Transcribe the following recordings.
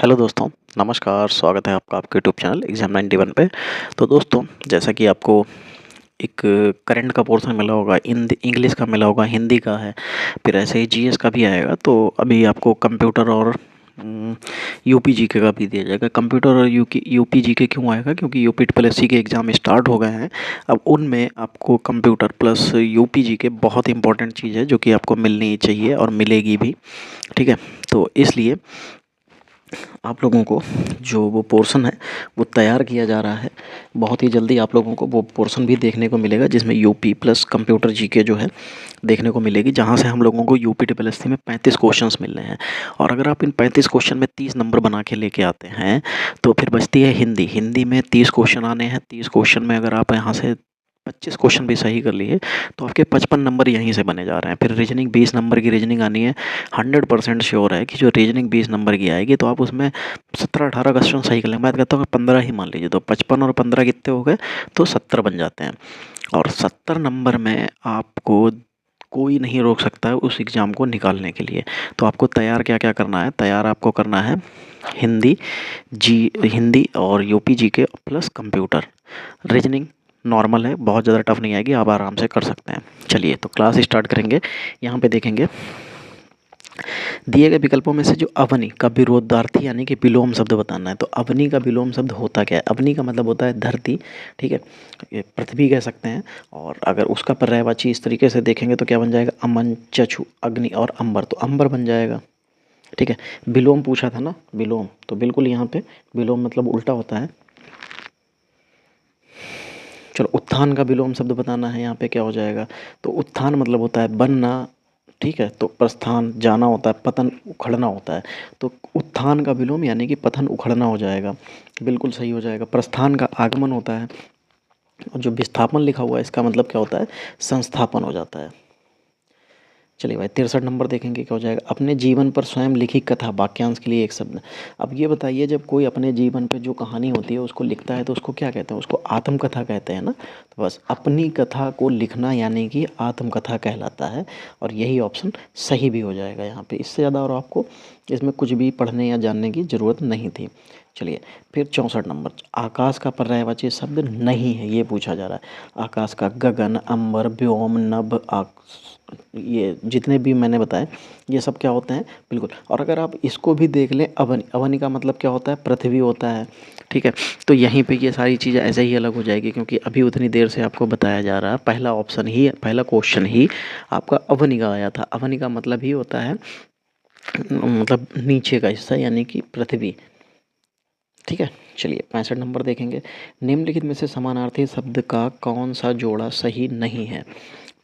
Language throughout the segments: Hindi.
हेलो दोस्तों, नमस्कार। स्वागत है आपका आपके यूट्यूब चैनल एग्जाम 91 पे। तो दोस्तों, जैसा कि आपको एक करंट का पोर्शन मिला होगा, इंग्लिश का मिला होगा, हिंदी का है, फिर ऐसे ही जीएस का भी आएगा। तो अभी आपको कंप्यूटर और यूपी जीके का भी दिया जाएगा। कंप्यूटर और यूपी जीके क्यों आएगा? क्योंकि यूपी ट्रिपल एससी के एग्ज़ाम स्टार्ट हो गए हैं। अब उनमें आपको कंप्यूटर प्लस यूपी जीके बहुत इंपॉर्टेंट चीज़ है, जो कि आपको मिलनी चाहिए और मिलेगी भी। ठीक है, तो इसलिए आप लोगों को जो वो पोर्शन है वो तैयार किया जा रहा है। बहुत ही जल्दी आप लोगों को वो पोर्शन भी देखने को मिलेगा, जिसमें यूपी प्लस कंप्यूटर जीके जो है देखने को मिलेगी, जहां से हम लोगों को यूपी ट्रिपल एससी में 35 क्वेश्चंस मिलने हैं। और अगर आप इन 35 क्वेश्चन में 30 नंबर बना के लेके आते हैं तो फिर बचती है हिंदी। हिंदी में 30 क्वेश्चन आने हैं। 30 क्वेश्चन में अगर आप यहाँ से 25 क्वेश्चन भी सही कर लिए तो आपके 55 नंबर यहीं से बने जा रहे हैं। फिर रीजनिंग 20 नंबर की रीजनिंग आनी है। 100% श्योर है कि जो रीजनिंग 20 नंबर की आएगी तो आप उसमें 17-18 क्वेश्चन सही कर लेंगे। मैं कहता हूँ 15 ही मान लीजिए, तो 55 और 15 कितने हो गए? तो 70 बन जाते हैं। और 70 नंबर में आपको कोई नहीं रोक सकता है उस एग्ज़ाम को निकालने के लिए। तो आपको तैयार क्या क्या करना है? तैयार आपको करना है हिंदी और UP GK plus computer. Reasoning normal है, बहुत ज़्यादा टफ नहीं आएगी, आप आराम से कर सकते हैं। चलिए तो क्लास स्टार्ट करेंगे। यहाँ पे देखेंगे दिए गए विकल्पों में से जो अवनि का विरोधार्थी यानी कि विलोम शब्द बताना है। तो अवनि का विलोम शब्द होता क्या है? अवनि का मतलब होता है धरती। ठीक है, ये पृथ्वी कह सकते हैं। और अगर उसका पर्यायवाची इस तरीके से देखेंगे तो क्या बन जाएगा? अमन, चक्षु, अग्नि और अंबर। तो अंबर बन जाएगा। ठीक है, विलोम पूछा था ना, विलोम, तो बिल्कुल यहाँ पे विलोम मतलब उल्टा होता है। चलो, उत्थान का विलोम शब्द बताना है। यहाँ पे क्या हो जाएगा? तो उत्थान मतलब होता है बनना। ठीक है, तो प्रस्थान जाना होता है, पतन उखड़ना होता है। तो उत्थान का विलोम यानी कि पतन उखड़ना हो जाएगा। बिल्कुल सही हो जाएगा। प्रस्थान का आगमन होता है। और जो विस्थापन लिखा हुआ है इसका मतलब क्या होता है? संस्थापन हो जाता है। चलिए भाई, 63 नंबर देखेंगे क्या हो जाएगा? अपने जीवन पर स्वयं लिखी कथा, वाक्यांश के लिए एक शब्द। अब ये बताइए, जब कोई अपने जीवन पे जो कहानी होती है उसको लिखता है तो उसको क्या कहते हैं? उसको आत्मकथा कहते हैं ना। तो बस अपनी कथा को लिखना यानी कि आत्मकथा कहलाता है। और यही ऑप्शन सही भी हो जाएगा यहाँ पे। इससे ज़्यादा और आपको इसमें कुछ भी पढ़ने या जानने की ज़रूरत नहीं थी। चलिए फिर 64 नंबर, आकाश का पर्यायवाची शब्द नहीं है, ये पूछा जा रहा है। आकाश का गगन, अंबर, व्योम, नभ, ये जितने भी मैंने बताए ये सब क्या होते हैं? बिल्कुल। और अगर आप इसको भी देख लें, अवनि, अवनि का मतलब क्या होता है? पृथ्वी होता है। ठीक है, तो यहीं पे ये सारी चीज़ें ऐसे ही अलग हो जाएगी, क्योंकि अभी उतनी देर से आपको बताया जा रहा है। पहला ऑप्शन ही, पहला क्वेश्चन ही आपका अवनि का आया था। अवनि का मतलब ही होता है मतलब नीचे का हिस्सा यानी कि पृथ्वी। ठीक है, चलिए 65 नंबर देखेंगे। निम्नलिखित में से समानार्थी शब्द का कौन सा जोड़ा सही नहीं है?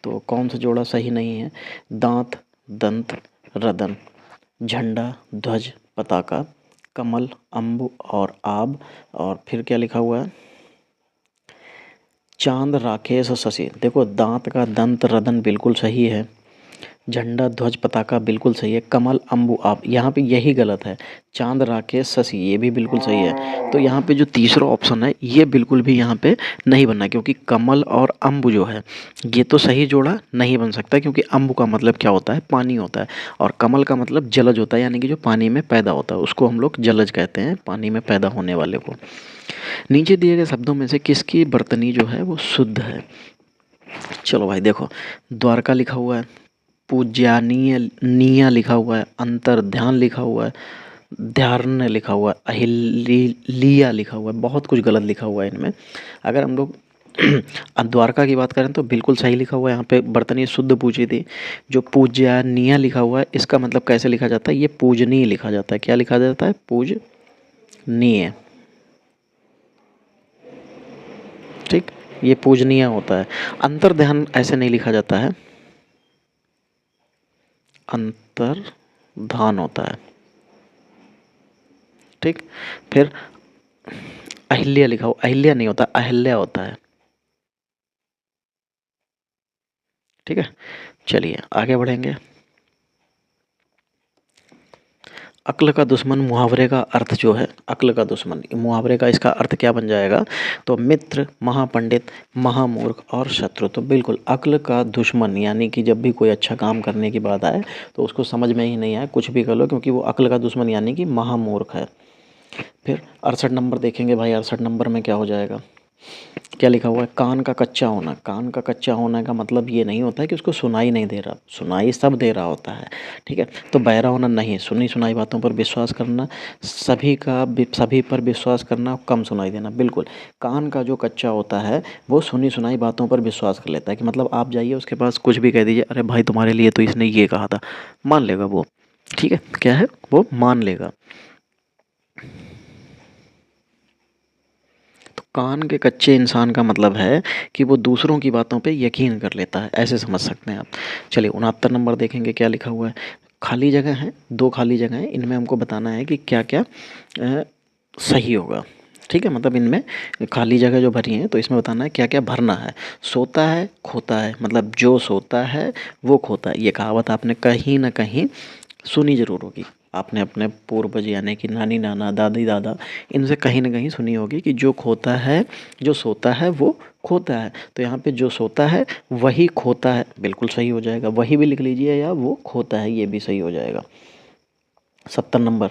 तो कौन सा जोड़ा सही नहीं है? दांत, दंत, रदन, झंडा, ध्वज, पताका, कमल, अम्बु और आब। और फिर क्या लिखा हुआ है? चांद, राकेश और शशि। देखो, दांत का दंत रदन बिल्कुल सही है। झंडा, ध्वज, पताका बिल्कुल सही है। कमल, अम्बु, आप, यहाँ पे यही गलत है। चांद, राकेश, शशि ये भी बिल्कुल सही है। तो यहाँ पे जो तीसरा ऑप्शन है ये बिल्कुल भी यहाँ पे नहीं बनना, क्योंकि कमल और अम्बु जो है ये तो सही जोड़ा नहीं बन सकता, क्योंकि अम्बु का मतलब क्या होता है? पानी होता है। और कमल का मतलब जलज होता है, यानी कि जो पानी में पैदा होता है उसको हम लोग जलज कहते हैं, पानी में पैदा होने वाले को। नीचे दिए गए शब्दों में से किसकी बर्तनी जो है वो शुद्ध है? चलो भाई देखो, द्वारका लिखा हुआ है, पूज्यानीय निया लिखा हुआ है, अंतर ध्यान लिखा हुआ है, ध्यान लिखा हुआ है, अहिलिया लिखा हुआ है। बहुत कुछ गलत लिखा हुआ है इनमें। अगर हम लोग द्वारका की बात करें तो बिल्कुल सही लिखा हुआ है। यहाँ पे बर्तनी शुद्ध पूजी थी। जो पूज्यानीय लिखा हुआ है इसका मतलब कैसे लिखा जाता है? ये पूजनीय लिखा जाता है। क्या लिखा जाता है? पूजनीय। ठीक, ये पूजनीय होता है। अंतर ध्यान ऐसे नहीं लिखा जाता है, अंतर धान होता है। ठीक, फिर अहिल्या लिखा हो, अहिल्या नहीं होता, अहिल्या होता है। ठीक है, चलिए आगे बढ़ेंगे। अक्ल का दुश्मन मुहावरे का अर्थ जो है, अक्ल का दुश्मन मुहावरे का इसका अर्थ क्या बन जाएगा? तो मित्र, महापंडित, महामूर्ख और शत्रु। तो बिल्कुल अक्ल का दुश्मन यानी कि जब भी कोई अच्छा काम करने की बात आए तो उसको समझ में ही नहीं आए, कुछ भी कर लो, क्योंकि वो अक्ल का दुश्मन यानी कि महामूर्ख है। फिर 68 नंबर देखेंगे भाई, 68 नंबर में क्या हो जाएगा, क्या लिखा हुआ है, कान का कच्चा होना। कान का कच्चा होने का मतलब ये नहीं होता है कि उसको सुनाई नहीं दे रहा, सुनाई सब दे रहा होता है, ठीक है। तो बहरा होना नहीं, सुनी सुनाई बातों पर विश्वास करना, सभी पर विश्वास करना, कम सुनाई देना, बिल्कुल। कान का जो कच्चा होता है वो सुनी सुनाई बातों पर विश्वास कर लेता है, कि मतलब आप जाइए उसके पास कुछ भी कह दीजिए, अरे भाई तुम्हारे लिए तो इसने ये कहा था, मान लेगा वो, ठीक है, क्या है वो मान लेगा। तो कान के कच्चे इंसान का मतलब है कि वो दूसरों की बातों पे यकीन कर लेता है, ऐसे समझ सकते हैं आप। चलिए 69 नंबर देखेंगे क्या लिखा हुआ है। खाली जगह है, दो खाली जगह है, इनमें हमको बताना है कि क्या क्या सही होगा, ठीक है। मतलब इनमें खाली जगह जो भरी है तो इसमें बताना है क्या क्या भरना है। सोता है खोता है, मतलब जो सोता है वो खोता है, ये कहावत आपने कहीं ना कहीं सुनी ज़रूर होगी। आपने अपने पूर्वज यानी कि नानी नाना दादी दादा इनसे कहीं न कहीं सुनी होगी कि जो खोता है, जो सोता है वो खोता है। तो यहाँ पे जो सोता है वही खोता है, बिल्कुल सही हो जाएगा। वही भी लिख लीजिए या वो खोता है, ये भी सही हो जाएगा। 70 नंबर,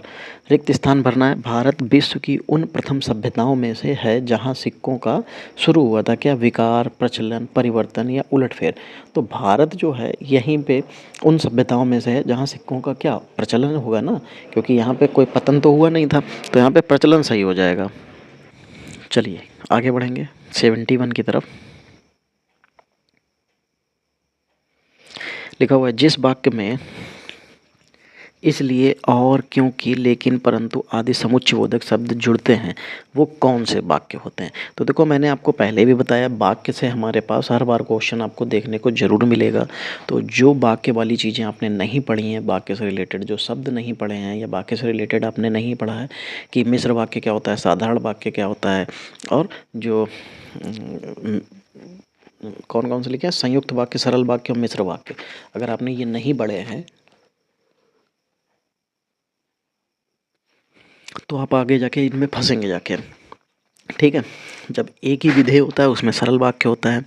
रिक्त स्थान भरना है। भारत विश्व की उन प्रथम सभ्यताओं में से है जहाँ सिक्कों का शुरू हुआ था, क्या विकार, प्रचलन, परिवर्तन या उलटफेर। तो भारत जो है यहीं पे उन सभ्यताओं में से है जहाँ सिक्कों का क्या प्रचलन होगा ना, क्योंकि यहाँ पे कोई पतन तो हुआ नहीं था, तो यहाँ पे प्रचलन सही हो जाएगा। चलिए आगे बढ़ेंगे 71 की तरफ। लिखा हुआ है जिस वाक्य में इसलिए और क्योंकि लेकिन परंतु आदि समुच्चयबोधक शब्द जुड़ते हैं वो कौन से वाक्य होते हैं। तो देखो मैंने आपको पहले भी बताया, वाक्य से हमारे पास हर बार क्वेश्चन आपको देखने को ज़रूर मिलेगा। तो जो वाक्य वाली चीज़ें आपने नहीं पढ़ी हैं, वाक्य से रिलेटेड जो शब्द नहीं पढ़े हैं या वाक्य से रिलेटेड आपने नहीं पढ़ा है कि मिश्र वाक्य क्या होता है, साधारण वाक्य क्या होता है, और जो कौन कौन से लिखे हैं, संयुक्त वाक्य, सरल वाक्य और मिश्र वाक्य, अगर आपने ये नहीं पढ़े हैं तो आप आगे जाके इनमें फंसेंगे जाके, ठीक है। जब एक ही विधेय होता है उसमें सरल वाक्य होता है,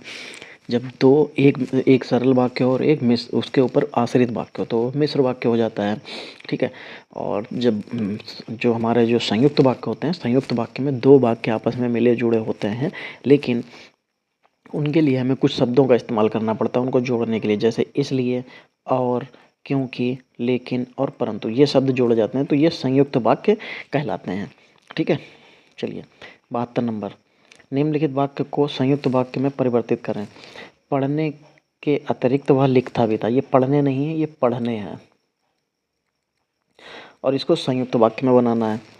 जब दो एक एक सरल वाक्य और एक उसके ऊपर आश्रित वाक्य हो तो मिश्र वाक्य हो जाता है, ठीक है। और जब जो हमारे जो संयुक्त वाक्य होते हैं, संयुक्त वाक्य में दो वाक्य आपस में मिले जुड़े होते हैं, लेकिन उनके लिए हमें कुछ शब्दों का इस्तेमाल करना पड़ता है उनको जोड़ने के लिए, जैसे इसलिए, और, क्योंकि, लेकिन और परंतु, ये शब्द जोड़े जाते हैं तो ये संयुक्त वाक्य कहलाते हैं, ठीक है। चलिए 72 नंबर, निम्नलिखित वाक्य को संयुक्त वाक्य में परिवर्तित करें। पढ़ने के अतिरिक्त वह लिखता भी था, ये पढ़ने नहीं है, ये पढ़ने हैं, और इसको संयुक्त वाक्य में बनाना है।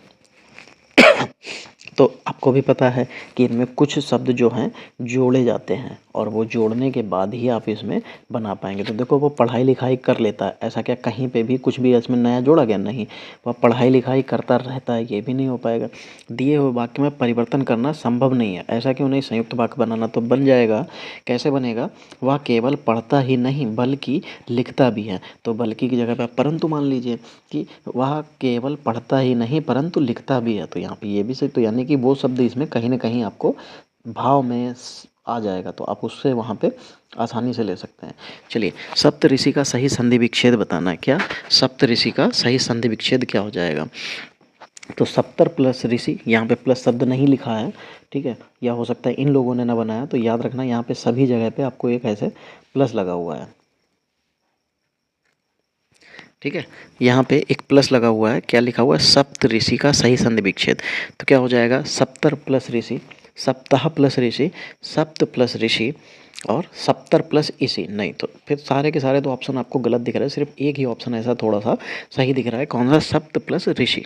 तो आपको भी पता है कि इनमें कुछ शब्द जो हैं जोड़े जाते हैं और वो जोड़ने के बाद ही आप इसमें बना पाएंगे। तो देखो वो पढ़ाई लिखाई कर लेता है, ऐसा क्या कहीं पे भी कुछ भी इसमें नया जोड़ा गया, नहीं, वह पढ़ाई लिखाई करता रहता है, ये भी नहीं हो पाएगा। दिए हुए वाक्य में परिवर्तन करना संभव नहीं है, ऐसा क्यों नहीं, संयुक्त वाक्य बनाना तो बन जाएगा। कैसे बनेगा, वह केवल पढ़ता ही नहीं बल्कि लिखता भी है। तो बल्कि की जगह पे आप परंतु मान लीजिए कि वह केवल पढ़ता ही नहीं परंतु लिखता भी है, तो यहाँ पे ये भी सही, तो यानी कि वो शब्द इसमें कहीं ना कहीं आपको भाव में आ जाएगा, तो आप उससे वहाँ पे आसानी से ले सकते हैं। चलिए सप्त ऋषि का सही संधि विच्छेद बताना है, क्या सप्त ऋषि का सही संधि विच्छेद क्या हो जाएगा। तो 70 प्लस ऋषि, यहाँ पे प्लस शब्द नहीं लिखा है, ठीक है, या हो सकता है इन लोगों ने ना बनाया, तो याद रखना यहाँ पे सभी जगह पे आपको एक ऐसे प्लस लगा हुआ है, ठीक है। यहाँ पे एक प्लस लगा हुआ है, क्या लिखा हुआ है, सप्त ऋषि का सही संधि विच्छेद। तो क्या हो जाएगा, 70 प्लस ऋषि, सप्ताह प्लस ऋषि, सप्त प्लस ऋषि और 70 प्लस इसी, नहीं तो फिर सारे के सारे तो ऑप्शन आपको गलत दिख रहा है, सिर्फ एक ही ऑप्शन ऐसा थोड़ा सा सही दिख रहा है, कौन सा, सप्त प्लस ऋषि।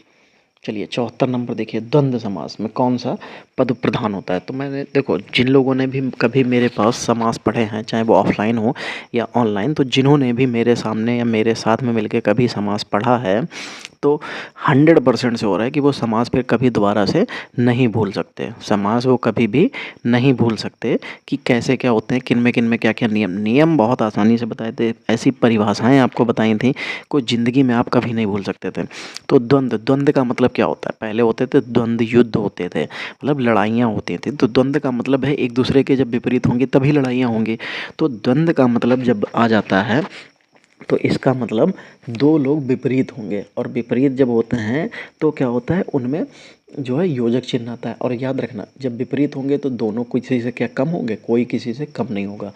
चलिए 74 नंबर देखिए, द्वंद्व समास में कौन सा पद प्रधान होता है। तो मैंने देखो जिन लोगों ने भी कभी मेरे पास समास पढ़े हैं, चाहे वो ऑफलाइन हो या ऑनलाइन, तो जिन्होंने भी मेरे सामने या मेरे साथ में मिलके कभी समास पढ़ा है तो 100% से हो रहा है कि वो समास फिर कभी दोबारा से नहीं भूल सकते, समास वो कभी भी नहीं भूल सकते कि कैसे क्या होते हैं, किन में क्या क्या नियम, नियम बहुत आसानी से बताए थे, ऐसी परिभाषाएं आपको बताई थी को ज़िंदगी में आप कभी नहीं भूल सकते थे। तो द्वंद्व, द्वंद्व का मतलब क्या होता है, पहले होते थे द्वंद्व युद्ध होते थे, मतलब लड़ाइयाँ होती थी, तो द्वंद्व का मतलब है एक दूसरे के जब विपरीत होंगे तभी लड़ाइयाँ होंगी। तो द्वंद्व का मतलब जब आ जाता है तो इसका मतलब दो लोग विपरीत होंगे, और विपरीत जब होते हैं तो क्या होता है, उनमें जो है योजक चिन्ह आता है। और याद रखना, जब विपरीत होंगे तो दोनों किसी से क्या कम होंगे, कोई किसी से कम नहीं होगा।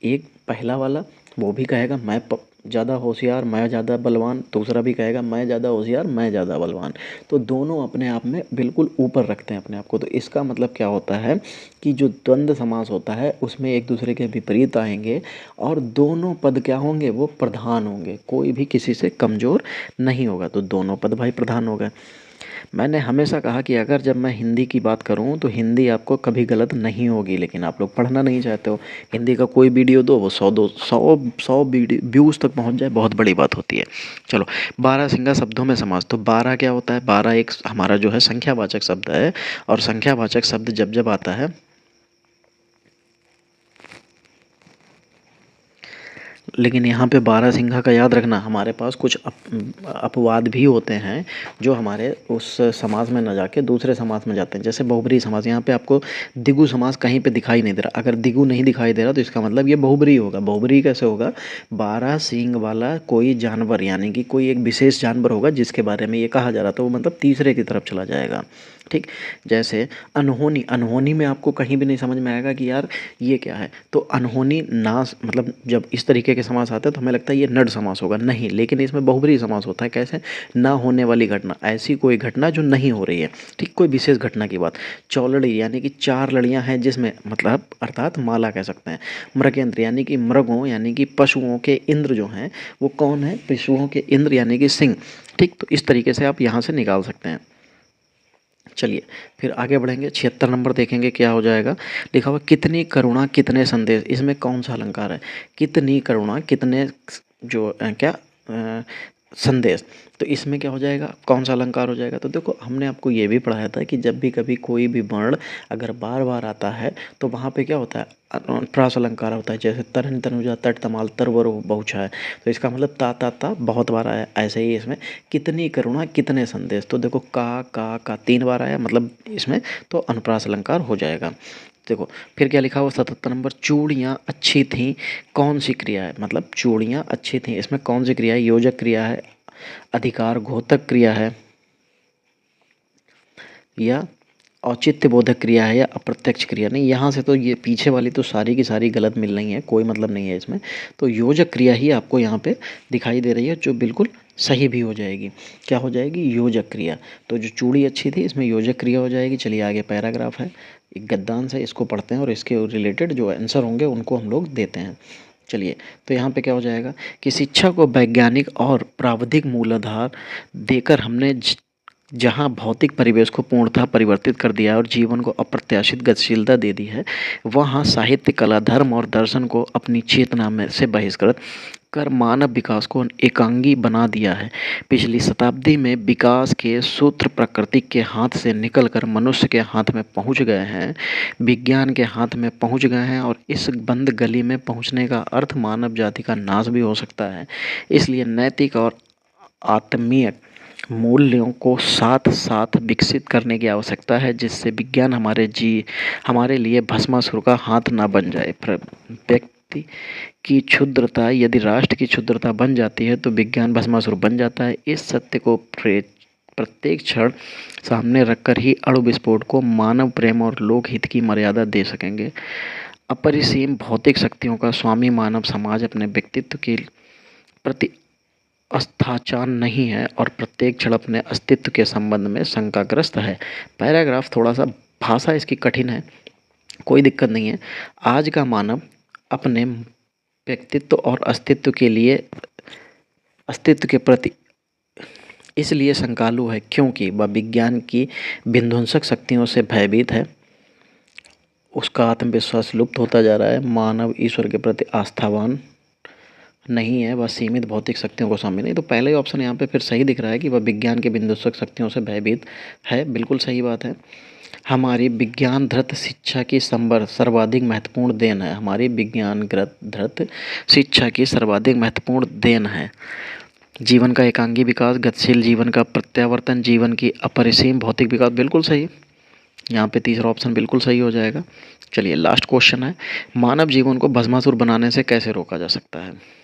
एक पहला वाला वो भी कहेगा मैं ज़्यादा होशियार, मैं ज़्यादा बलवान, दूसरा भी कहेगा मैं ज़्यादा होशियार, मैं ज़्यादा बलवान। तो दोनों अपने आप में बिल्कुल ऊपर रखते हैं अपने आप को। तो इसका मतलब क्या होता है कि जो द्वंद्व समास होता है उसमें एक दूसरे के विपरीत आएंगे और दोनों पद क्या होंगे, वो प्रधान होंगे, कोई भी किसी से कमज़ोर नहीं होगा। तो दोनों पद भाई प्रधान हो गए। मैंने हमेशा कहा कि अगर जब मैं हिंदी की बात करूं तो हिंदी आपको कभी गलत नहीं होगी, लेकिन आप लोग पढ़ना नहीं चाहते हो। हिंदी का कोई वीडियो दो, वो 100 वीडियो व्यूज़ तक पहुंच जाए, बहुत बड़ी बात होती है। चलो, 12 सिंगा शब्दों में समास। तो 12 क्या होता है, 12 एक हमारा जो है संख्यावाचक शब्द है, और संख्यावाचक शब्द जब जब आता है, लेकिन यहाँ पे बारहसिंघा का याद रखना, हमारे पास कुछ अपवाद भी होते हैं जो हमारे उस समास में न जाके दूसरे समास में जाते हैं। जैसे बहुब्रीहि समास, यहाँ पे आपको द्विगु समास कहीं पे दिखाई नहीं दे रहा। अगर द्विगु नहीं दिखाई दे रहा तो इसका मतलब ये बहुब्रीहि होगा। बहुब्रीहि कैसे होगा, 12 सींग वाला कोई जानवर, यानी कि कोई एक विशेष जानवर होगा जिसके बारे में ये कहा जा रहा था, वो मतलब तीसरे की तरफ चला जाएगा। ठीक, जैसे अनहोनी। अनहोनी में आपको कहीं भी नहीं समझ में आएगा कि यार ये क्या है। तो अनहोनी नास, मतलब जब इस तरीके के समास आते हैं तो हमें लगता है ये नड समास होगा, नहीं, लेकिन इसमें बहुब्रीहि समास होता है। कैसे, ना होने वाली घटना, ऐसी कोई घटना जो नहीं हो रही है। ठीक, कोई विशेष घटना की बात। चौलड़ी यानी कि 4 लड़ियां हैं जिसमें, मतलब अर्थात माला कह सकते हैं। मृगेंद्र यानी कि मृगों, यानी कि पशुओं के इंद्र जो हैं वो कौन है, पशुओं के इंद्र यानी कि सिंह। ठीक, तो इस तरीके से आप यहाँ से निकाल सकते हैं। चलिए फिर आगे बढ़ेंगे, 76 नंबर देखेंगे क्या हो जाएगा। लिखा हुआ कितनी करुणा कितने संदेश। इसमें कौन सा अलंकार है, कितनी करुणा कितने जो क्या संदेश। तो इसमें क्या हो जाएगा, कौन सा अलंकार हो जाएगा। तो देखो, हमने आपको ये भी पढ़ाया था कि जब भी कभी कोई भी वर्ण अगर बार बार आता है तो वहाँ पे क्या होता है, प्रास अलंकार होता है। जैसे तरन तनुजा तट तमाल तरवर बहुछा है, तो इसका मतलब ता बहुत बार आया। ऐसे ही इसमें कितनी करुणा कितने संदेश, तो देखो का 3 बार आया, मतलब इसमें तो अनुप्रास अलंकार हो जाएगा। देखो फिर क्या लिखा हुआ 77 नंबर, चूड़ियाँ अच्छी थीं, कौन सी क्रिया है, मतलब चूड़ियाँ अच्छी थीं, इसमें कौन सी क्रिया है, योजक क्रिया है, अधिकार घोतक क्रिया है, या औचित्य बोधक क्रिया है, या अप्रत्यक्ष क्रिया। नहीं, यहाँ से तो ये पीछे वाली तो सारी की सारी गलत मिल रही है, कोई मतलब नहीं है इसमें। तो योजक क्रिया ही आपको यहाँ पे दिखाई दे रही है, जो बिल्कुल सही भी हो जाएगी। क्या हो जाएगी, योजक क्रिया। तो जो चूड़ी अच्छी थी इसमें योजक क्रिया हो जाएगी। चलिए आगे पैराग्राफ है, एक गद्यांश है, इसको पढ़ते हैं और इसके रिलेटेड जो आंसर होंगे उनको हम लोग देते हैं। चलिए, तो यहाँ पे क्या हो जाएगा कि शिक्षा को वैज्ञानिक और प्राविधिक मूलाधार देकर हमने जहाँ भौतिक परिवेश को पूर्णतः परिवर्तित कर दिया है और जीवन को अप्रत्याशित गतिशीलता दे दी है, वहाँ साहित्य, कला, धर्म और दर्शन को अपनी चेतना में से बहिष्कृत कर मानव विकास को एकांगी बना दिया है। पिछली शताब्दी में विकास के सूत्र प्रकृति के हाथ से निकलकर मनुष्य के हाथ में पहुंच गए हैं, विज्ञान के हाथ में पहुंच गए हैं, और इस बंद गली में पहुंचने का अर्थ मानव जाति का नाश भी हो सकता है। इसलिए नैतिक और आत्मीय मूल्यों को साथ साथ विकसित करने की आवश्यकता है, जिससे विज्ञान हमारे लिए भस्मासुर का हाथ ना बन जाए। व्यक्ति की क्षुद्रता यदि राष्ट्र की क्षुद्रता बन जाती है तो विज्ञान भस्मासुर बन जाता है। इस सत्य को प्रत्येक क्षण सामने रखकर ही अणु विस्फोट को मानव प्रेम और लोकहित की मर्यादा दे सकेंगे। अपरिसीम भौतिक शक्तियों का स्वामी मानव समाज अपने व्यक्तित्व के प्रति आस्थावान नहीं है और प्रत्येक क्षण अपने अस्तित्व के संबंध में शंकाग्रस्त है। पैराग्राफ थोड़ा सा भाषा इसकी कठिन है, कोई दिक्कत नहीं है। आज का मानव अपने व्यक्तित्व और अस्तित्व के प्रति इसलिए शंकालु है क्योंकि वह विज्ञान की विध्वंसक शक्तियों से भयभीत है। उसका आत्मविश्वास लुप्त होता जा रहा है। मानव ईश्वर के प्रति आस्थावान नहीं है, वह सीमित भौतिक शक्तियों को स्वामी नहीं। तो पहले ही ऑप्शन यहाँ पे फिर सही दिख रहा है कि वह विज्ञान के विध्वंसक शक्तियों से भयभीत है, बिल्कुल सही बात है। हमारी विज्ञान धृत शिक्षा की सर्वाधिक महत्वपूर्ण देन है। हमारी विज्ञान धृत शिक्षा की सर्वाधिक महत्वपूर्ण देन है। जीवन का एकांगी विकास, गतिशील जीवन का प्रत्यावर्तन, जीवन की अपरिसीम भौतिक विकास, बिल्कुल सही। यहाँ पे तीसरा ऑप्शन बिल्कुल सही हो जाएगा। चलिए लास्ट क्वेश्चन है, मानव जीवन को भस्मासुर बनाने से कैसे रोका जा सकता है।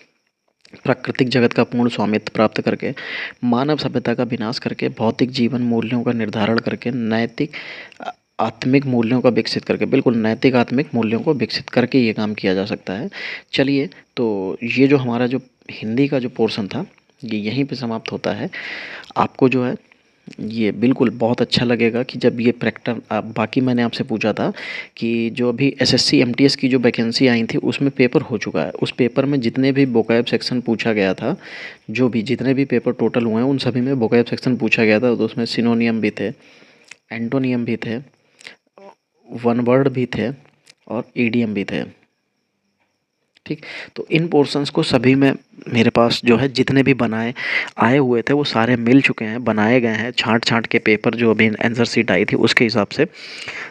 प्राकृतिक जगत का पूर्ण स्वामित्व प्राप्त करके, मानव सभ्यता का विनाश करके, भौतिक जीवन मूल्यों का निर्धारण करके, नैतिक आत्मिक मूल्यों का विकसित करके, बिल्कुल नैतिक आत्मिक मूल्यों को विकसित करके ये काम किया जा सकता है। चलिए, तो ये जो हमारा जो हिंदी का जो पोर्शन था, ये यहीं पे समाप्त होता है। आपको जो है ये बिल्कुल बहुत अच्छा लगेगा कि जब ये बाकी मैंने आपसे पूछा था कि जो अभी एसएससी एमटीएस की जो वैकेंसी आई थी उसमें पेपर हो चुका है। उस पेपर में जितने भी वोकैब सेक्शन पूछा गया था, जो भी जितने भी पेपर टोटल हुए हैं उन सभी में वोकैब सेक्शन पूछा गया था। तो उसमें सिनोनियम भी थे, एंटोनियम भी थे, वन वर्ड भी थे और ईडीएम भी थे। ठीक, तो इन पोर्शंस को सभी में मेरे पास जो है जितने भी बनाए आए हुए थे वो सारे मिल चुके हैं, बनाए गए हैं छाँट छाँट के पेपर जो अभी आंसर शीट आई थी उसके हिसाब से।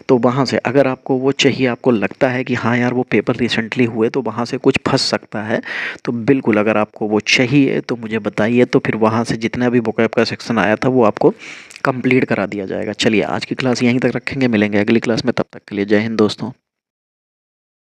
तो वहाँ से अगर आपको वो चाहिए, आपको लगता है कि हाँ यार वो पेपर रिसेंटली हुए तो वहाँ से कुछ फंस सकता है, तो बिल्कुल अगर आपको वो चाहिए तो मुझे बताइए, तो फिर वहाँ से जितना भी vocab का सेक्शन आया था वो आपको कंप्लीट करा दिया जाएगा। चलिए आज की क्लास यहीं तक रखेंगे, मिलेंगे अगली क्लास में, तब तक के लिए जय हिंद दोस्तों।